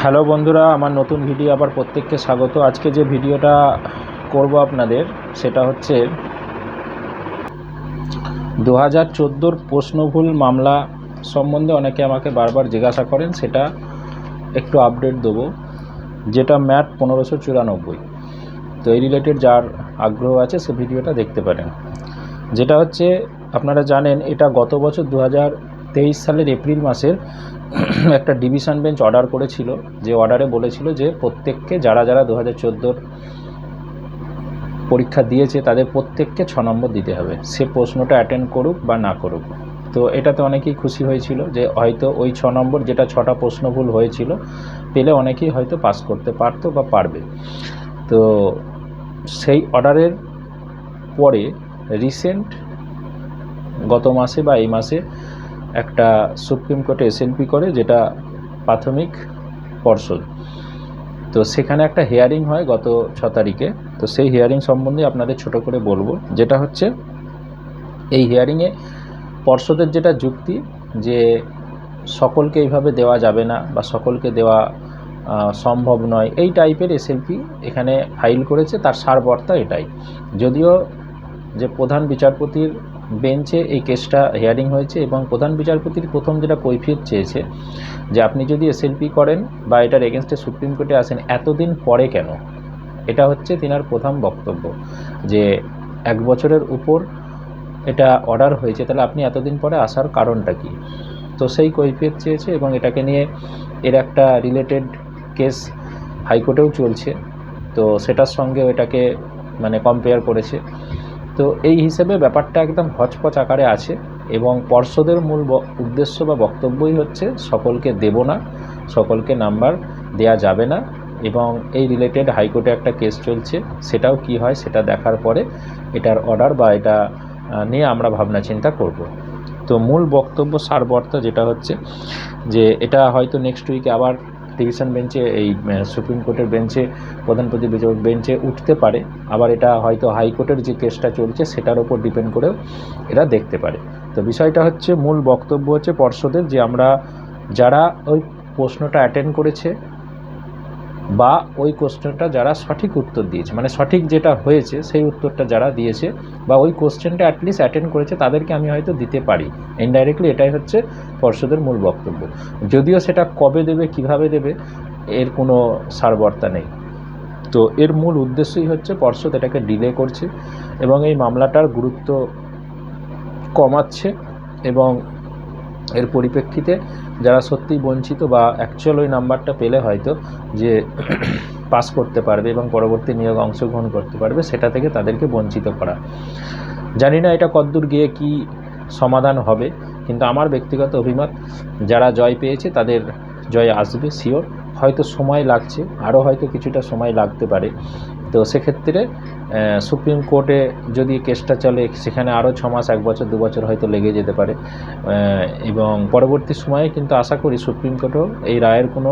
Hello বন্ধুরা, আমার নতুন ভিডিও আবার প্রত্যেককে স্বাগত। আজকে যে ভিডিওটা করব আপনাদের সেটা হচ্ছে 2014 প্রশ্নভুল মামলা সম্বন্ধে অনেকে আমাকে বারবার জিজ্ঞাসা করেন, সেটা একটু আপডেট দেবো। যেটা ম্যাট 1594, তো এই রিলেটেড যার আগ্রহ আছে সে ভিডিওটা দেখতে পারেন। যেটা হচ্ছে আপনারা জানেন, এটা গত বছর 2023 সালের এপ্রিল মাসের একটা ডিভিশন বেঞ্চ অর্ডার করেছিল, যে অর্ডারে বলেছিল যে প্রত্যেককে যারা 2014 পরীক্ষা দিয়েছে তাদের প্রত্যেককে 6 নম্বর দিতে হবে, সে প্রশ্নটা অ্যাটেন্ড করুক বা না করুক। তো এটাতে অনেকেই খুশি হয়েছিল যে হয়তো ওই 6 নম্বর, যেটা 6টা প্রশ্ন ভুল হয়েছিল, পেলে অনেকেই হয়তো পাস করতে পারতো বা পারবে। তো সেই অর্ডারের পরে রিসেন্ট গত মাসে বা এই মাসে একটা সুপ্রিম কোর্টে এসএলপি করে, যেটা প্রাথমিক পর্ষদ। তো সেখানে একটা হিয়ারিং হয় গত 6 তারিখে। তো সেই হিয়ারিং সম্বন্ধে আপনাদের ছোট করে বলবো। যেটা হচ্ছে, এই হিয়ারিংয়ে পর্ষদের যেটা যুক্তি, যে সকলকে এইভাবে দেওয়া যাবে না বা সকলকে দেওয়া সম্ভব নয়, এই টাইপের এসএলপি এখানে ফাইল করেছে। তার সারবর্তা এটাই। যদিও যে প্রধান বিচারপতির বেঞ্চে এই কেসটা হিয়ারিং হয়েছে, এবং প্রধান বিচারপতির প্রথম যেটা কৈফিয়ত চেয়েছে, যে আপনি যদি এসএলপি করেন বা এটার এগেনস্টে সুপ্রিম কোর্টে আসেন, এতদিন পরে কেন? এটা হচ্ছে তিনার প্রধান বক্তব্য, যে 1 বছরের উপর এটা অর্ডার হয়েছে, তাহলে আপনি এতদিন পরে আসার কারণটা কি? তো সেই কৈফিয়ত চেয়েছে, এবং এটাকে নিয়ে এর একটা রিলেটেড কেস হাইকোর্টেও চলছে। তো সেটার সঙ্গেও এটাকে মানে কম্পেয়ার করেছে। তো এই হিসেবে ব্যাপারটা একদম হচপচ আকারে আছে, এবং পর্ষদের মূল উদ্দেশ্য বা বক্তব্যই হচ্ছে সকলকে দেব না, সকলকে নাম্বার দেয়া যাবে না। এবং এই রিলেটেড হাইকোর্টে একটা কেস চলছে, সেটাও কি হয় সেটা দেখার পরে এটার অর্ডার বা এটা নিয়ে আমরা ভাবনা চিন্তা করব। তো মূল বক্তব্য সারবর্তা যেটা হচ্ছে, যে এটা হয়তো নেক্সট উইকে আবার ডিভিশন বেঞ্চে, এই সুপ্রিম কোর্টের বেঞ্চে, প্রধান বিচারপতির বেঞ্চে উঠতে পারে। আবার এটা হয়তো হাইকোর্টের যে কেসটা চলছে সেটার উপর ডিপেন্ড করেও এরা দেখতে পারে। তো বিষয়টা হচ্ছে, মূল বক্তব্য হচ্ছে পর্ষদের, যে আমরা যারা ওই প্রশ্নটা অ্যাটেন্ড করেছে বা ওই কোশ্চেনটা যারা সঠিক উত্তর দিয়েছে, মানে সঠিক যেটা হয়েছে সেই উত্তরটা যারা দিয়েছে বা ওই কোশ্চেনটা অ্যাটলিস্ট অ্যাটেন্ড করেছে, তাদেরকে আমি হয়তো দিতে পারি ইনডাইরেক্টলি। এটাই হচ্ছে পর্ষদের মূল বক্তব্য। যদিও সেটা কবে দেবে, কিভাবে দেবে, এর কোনো সারবর্তা নেই। তো এর মূল উদ্দেশ্যই হচ্ছে পর্ষদ এটাকে ডিলে করছে এবং এই মামলাটার গুরুত্ব কমাচ্ছে, এবং এর পরিপ্রেক্ষিতে যারা সত্যিই বঞ্চিত বা অ্যাকচুয়াল ওই নাম্বারটা পেলে হয়তো যে পাস করতে পারবে এবং পরবর্তী নিয়োগ অংশগ্রহণ করতে পারবে, সেটা থেকে তাদেরকে বঞ্চিত করা। জানি না এটা কতদূর গিয়ে কি সমাধান হবে, কিন্তু আমার ব্যক্তিগত অভিমত, যারা জয় পেয়েছে তাদের জয় আসবে শিওর। হয়তো সময় লাগছে, আরও হয়তো কিছুটা সময় লাগতে পারে। তো সেক্ষেত্রে সুপ্রিম কোর্টে যদি কেসটা চলে, সেখানে আরও 6 মাস, 1 বছর, 2 বছর হয়তো লেগে যেতে পারে। এবং পরবর্তী সময়ে কিন্তু আশা করি সুপ্রিম কোর্টও এই রায়ের কোনো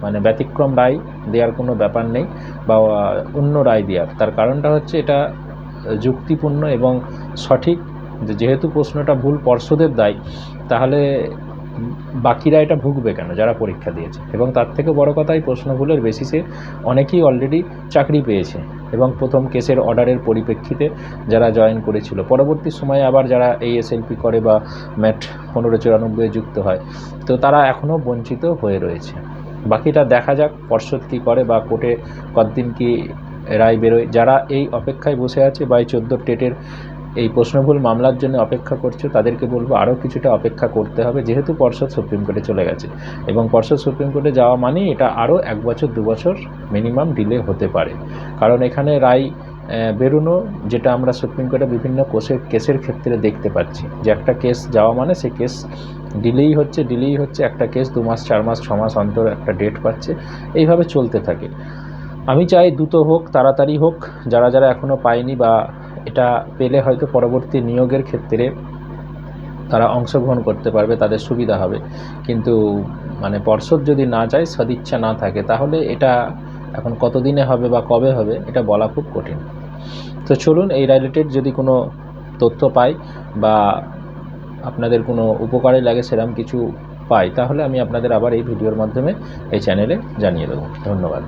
মানে ব্যতিক্রম রায় দেওয়ার কোনো ব্যাপার নেই, বা অন্য রায় দেওয়ার। তার কারণটা হচ্ছে, এটা যুক্তিপূর্ণ এবং সঠিক। যেহেতু প্রশ্নটা ভুল, পর্ষদের দায়, তাহলে বাকিরা এটা ভুগবে কেন, যারা পরীক্ষা দিয়েছে? এবং তার থেকে বড় কথা, এই প্রশ্ন ভুলের বেসিসে অনেকেই অলরেডি চাকরি পেয়েছে, এবং প্রথম কেসের অর্ডারের পরিপ্রেক্ষিতে যারা জয়েন করেছিল, পরবর্তী সময়ে আবার যারা এই এসএলপি করে বা ম্যাট 1594 যুক্ত হয়, তো তারা এখনও বঞ্চিত হয়ে রয়েছে। বাকিটা দেখা যাক পর্ষদ কী করে, বা কোর্টে কতদিন কি রায় বেরোয়। যারা এই অপেক্ষায় বসে আছে বা এই 14 টেটের এই প্রশ্নভুল মামলার জন্য অপেক্ষা করছে, তাদেরকে বলবো আরও কিছুটা অপেক্ষা করতে হবে, যেহেতু পর্ষদ সুপ্রিম কোর্টে চলে গেছে, এবং পর্ষদ সুপ্রিম কোর্টে যাওয়া মানেই এটা আরও 1 বছর 2 বছর মিনিমাম ডিলে হতে পারে। কারণ এখানে রায় বেরোনো, যেটা আমরা সুপ্রিম কোর্টে বিভিন্ন কেসের ক্ষেত্রে দেখতে পাচ্ছি, যে একটা কেস যাওয়া মানে সেই কেস ডিলেই হচ্ছে। একটা কেস 2 মাস, 4 মাস, 6 মাস অন্তর একটা ডেট পাচ্ছে, এইভাবে চলতে থাকে। আমি চাই দ্রুত হোক, তাড়াতাড়ি হোক। যারা যারা এখনও পায়নি বা এটা পেলে হয়তো পরবর্তী নিয়োগের ক্ষেত্রে তারা অংশগ্রহণ করতে পারবে, তাদের সুবিধা হবে। কিন্তু মানে পর্ষদ যদি না চায়, সদিচ্ছা না থাকে, তাহলে এটা এখন কতদিনে হবে বা কবে হবে এটা বলা খুব কঠিন। তো চলুন, এই রিলেটেড যদি কোনো তথ্য পাই বা আপনাদের কোনো উপকারে লাগে সেরকম কিছু পাই তাহলে আমি আপনাদের আবার এই ভিডিওর মাধ্যমে এই চ্যানেলে জানিয়ে দেবো। ধন্যবাদ।